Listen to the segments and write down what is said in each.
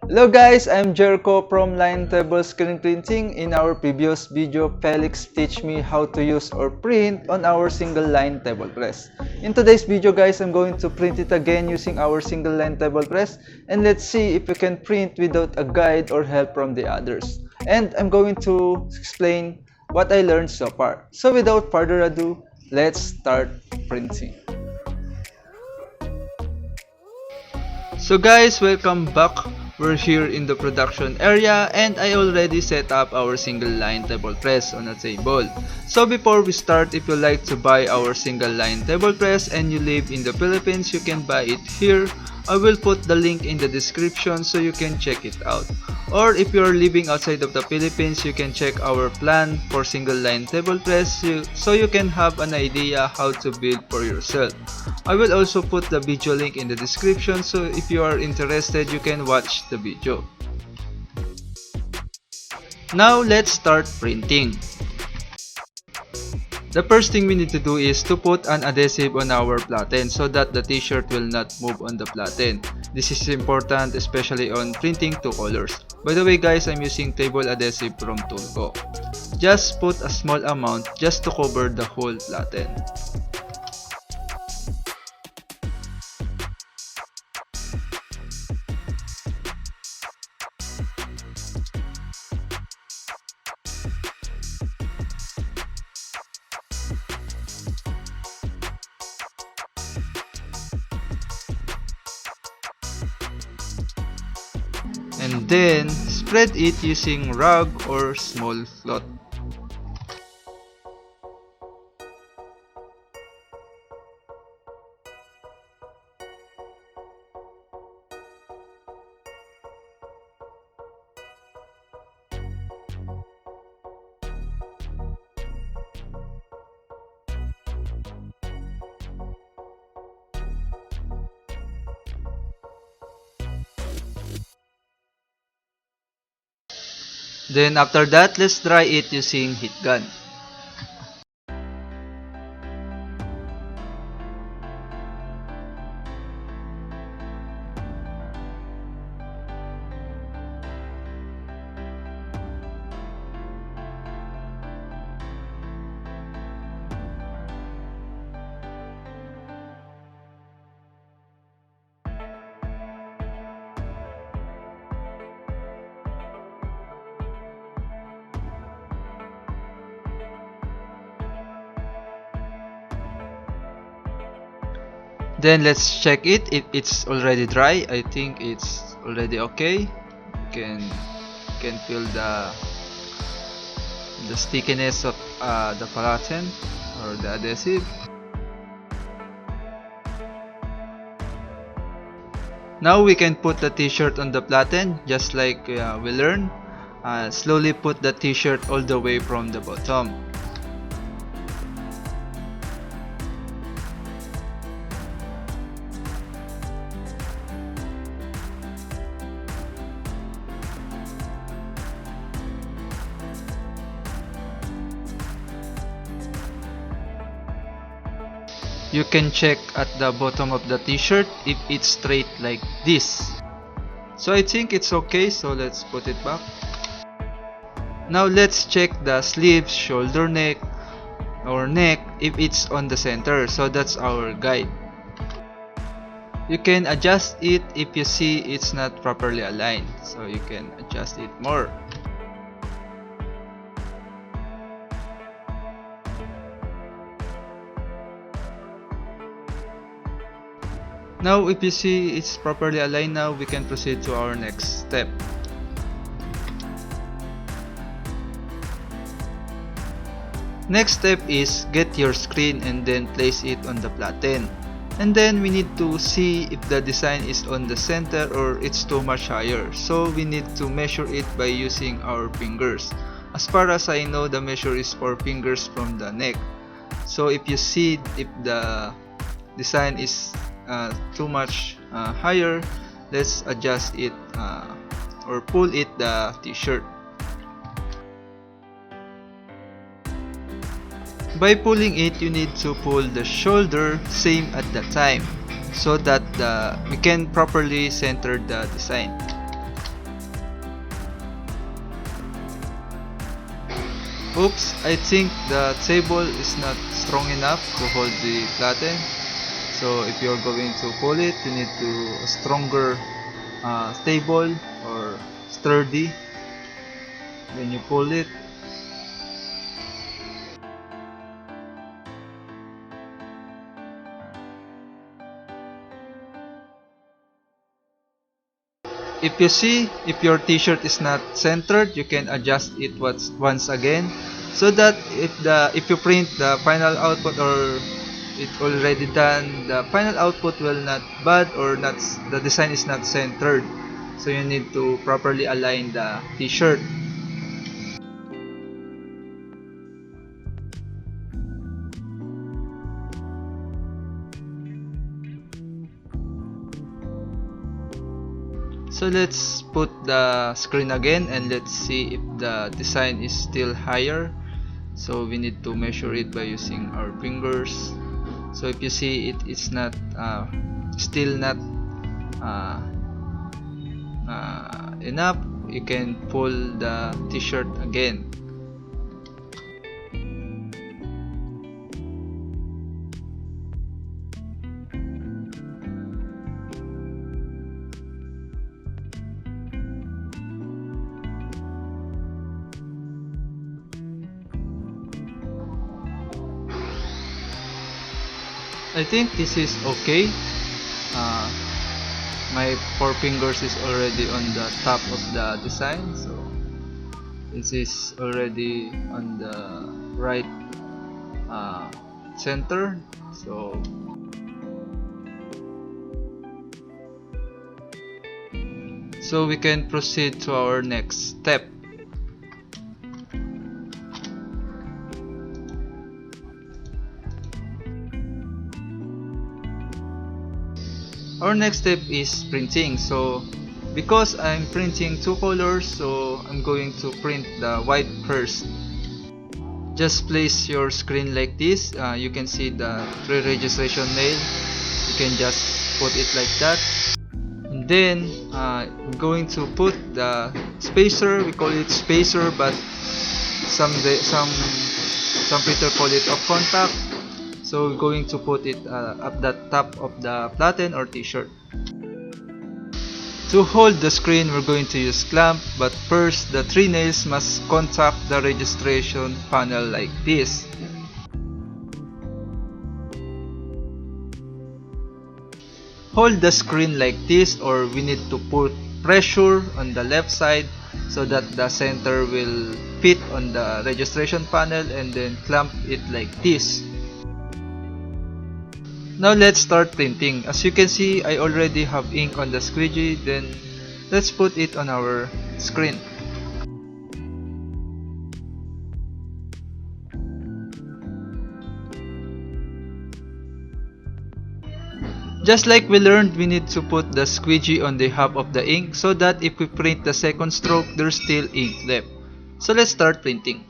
Hello guys, I'm Jericho from Line Table Screen Printing. In our previous video, Felix teach me how to use or print on our single line table press. In today's video guys, I'm going to print it again using our single line table press, and let's see if we can print without a guide or help from the others. And I'm going to explain what I learned so far. So without further ado, let's start printing. So guys, welcome back. We're here in the production area and I already set up our single line table press on a table. So before we start, if you like to buy our single line table press and you live in the Philippines, you can buy it here. I will put the link in the description so you can check it out. Or if you are living outside of the Philippines, you can check our plan for single line table press so you can have an idea how to build for yourself. I will also put the video link in the description, so if you are interested, you can watch the video. Now let's start printing. The first thing we need to do is to put an adhesive on our platen so that the t-shirt will not move on the platen. This is important especially on printing two colors. By the way guys, I'm using table adhesive from Tulco. Just put a small amount just to cover the whole platen. And then spread it using rag or small cloth. Then after that, let's dry it using heat gun. Then let's check it if it's already dry. I think it's already okay. You can feel the stickiness of the platen or the adhesive. Now we can put the t-shirt on the platen just like we learned. Slowly put the t-shirt all the way from the bottom. You can check at the bottom of the t-shirt if it's straight like this. So I think it's okay, so let's put it back. Now let's check the sleeves, shoulder neck, or neck if it's on the center. So that's our guide. You can adjust it if you see it's not properly aligned. So you can adjust it more. Now if you see it's properly aligned now, we can proceed to our next step. Next step is get your screen and then place it on the platen. And then we need to see if the design is on the center or it's too much higher. So we need to measure it by using our fingers. As far as I know, the measure is 4 fingers from the neck. So if you see if the design is too much higher, let's adjust it or pull it the t-shirt. By pulling it, you need to pull the shoulder same at the time so that we can properly center the design. Oops, I think the table is not strong enough to hold the platen. So if you're going to pull it, you need to a stronger stable or sturdy when you pull it. If you see, if your t-shirt is not centered, you can adjust it once again, so that if you print the final output or it already done, the final output will not bad or not, the design is not centered. So you need to properly align the t-shirt. So let's put the screen again and let's see if the design is still higher. So we need to measure it by using our fingers. So if you see it is not still not uh, enough, you can pull the t-shirt again. I think this is okay. Uh, my four fingers is already on the top of the design, so this is already on the right center. So we can proceed to our next step. Our next step is printing. So because I'm printing two colors, so I'm going to print the white first. Just place your screen like this. You can see the pre-registration nail. You can just put it like that. And then I'm going to put the spacer. We call it spacer, but some printer call it off contact. So we're going to put it at the top of the platen or t-shirt. To hold the screen, we're going to use clamp, but first the three nails must contact the registration panel like this. Hold the screen like this, or we need to put pressure on the left side so that the center will fit on the registration panel, and then clamp it like this. Now let's start printing. As you can see, I already have ink on the squeegee. Then let's put it on our screen. Just like we learned, we need to put the squeegee on the half of the ink so that if we print the second stroke, there's still ink left. So let's start printing.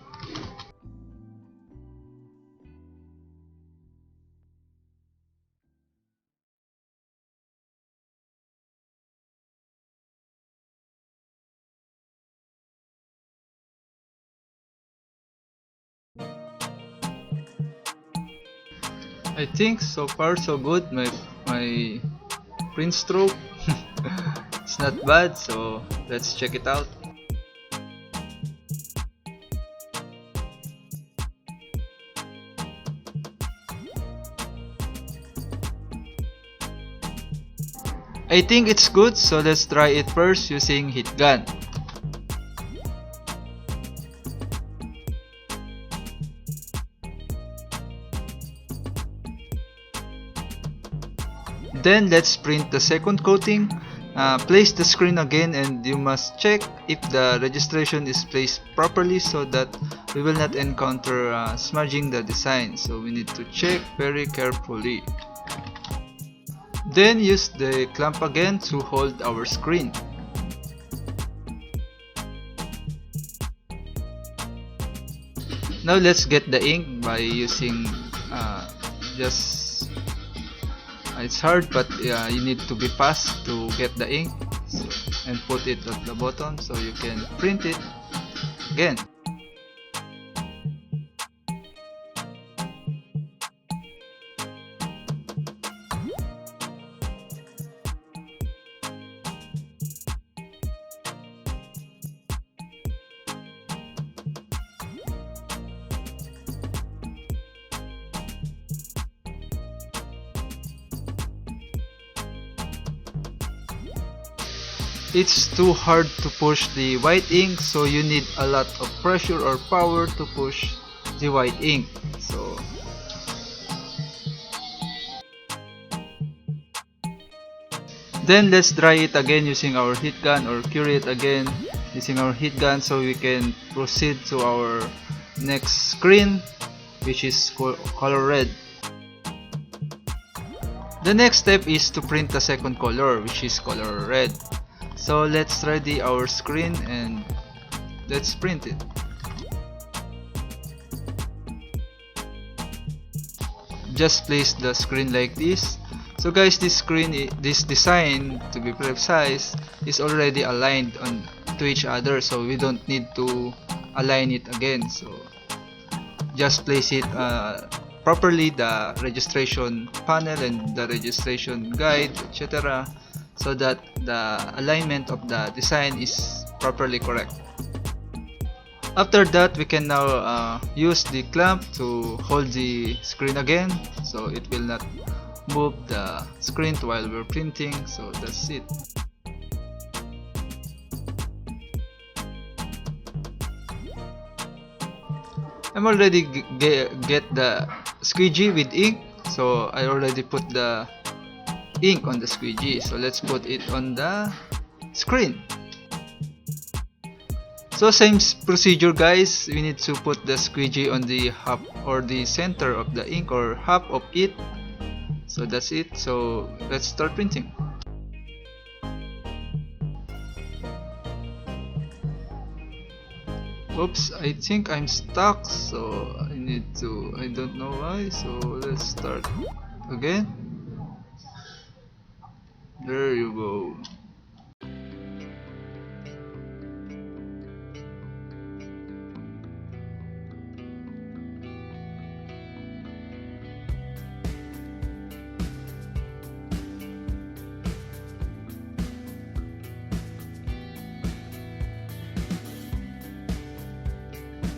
I think so far so good. My print stroke it's not bad, so let's check it out. I think it's good, so let's try it first using heat gun. Then let's print the second coating. Place the screen again, and you must check if the registration is placed properly so that we will not encounter smudging the design. So we need to check very carefully. Then use the clamp again to hold our screen. Now let's get the ink by using it's hard, but you need to be fast to get the ink, and put it at the bottom so you can print it again. it's too hard to push the white ink, so you need a lot of pressure or power to push the white ink. So then let's dry it again using our heat gun, or cure it again using our heat gun, so we can proceed to our next screen, which is color red. The next step is to print the second color, which is color red. So let's ready our screen and let's print it. Just place the screen like this. So guys, this design, to be precise, is already aligned to each other, so we don't need to align it again. So just place it properly, the registration panel and the registration guide, etc., so that the alignment of the design is properly correct. After that, we can now use the clamp to hold the screen again, so it will not move the screen while we're printing. So that's it. I'm already get the squeegee with ink, so I already put the ink on the squeegee. So let's put it on the screen. So same procedure guys, we need to put the squeegee on the half or the center of the ink, or half of it. So that's it. So let's start printing. Oops, I think I'm stuck, so I don't know why, so let's start again. There you go.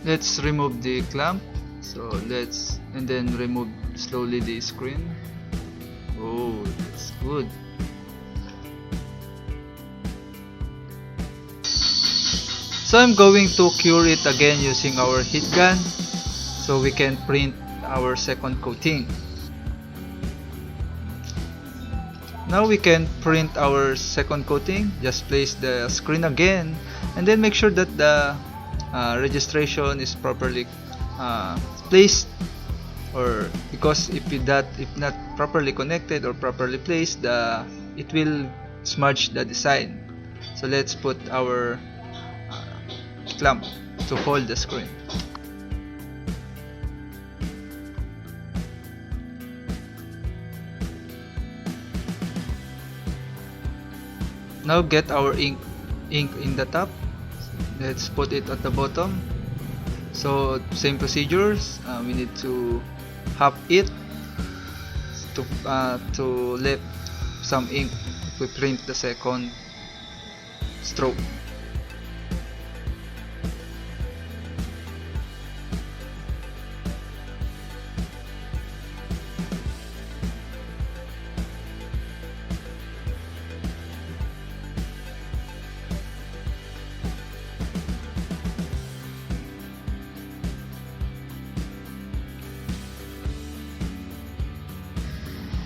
Let's remove the clamp. So and then remove slowly the screen. Oh, that's good. So I'm going to cure it again using our heat gun, so we can print our second coating. Now we can print our second coating. Just place the screen again, and then make sure that the registration is properly placed, or because if not properly connected or properly placed, it will smudge the design. So let's put our clamp to hold the screen. Now get our ink in the top. Let's put it at the bottom. So same procedures, we need to half it to let some ink to print the second stroke.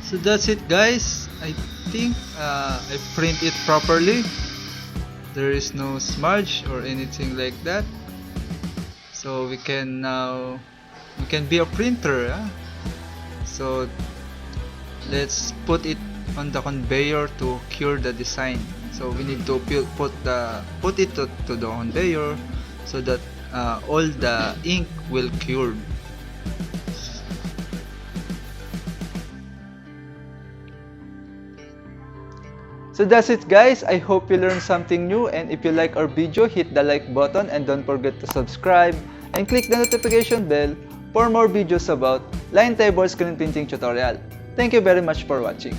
So that's it guys. I think I print it properly. There is no smudge or anything like that. So we can be a printer. So let's put it on the conveyor to cure the design. So we need to put it to the conveyor so that all the ink will cure. So that's it guys, I hope you learned something new, and if you like our video, hit the like button and don't forget to subscribe and click the notification bell for more videos about line table screen printing tutorial. Thank you very much for watching.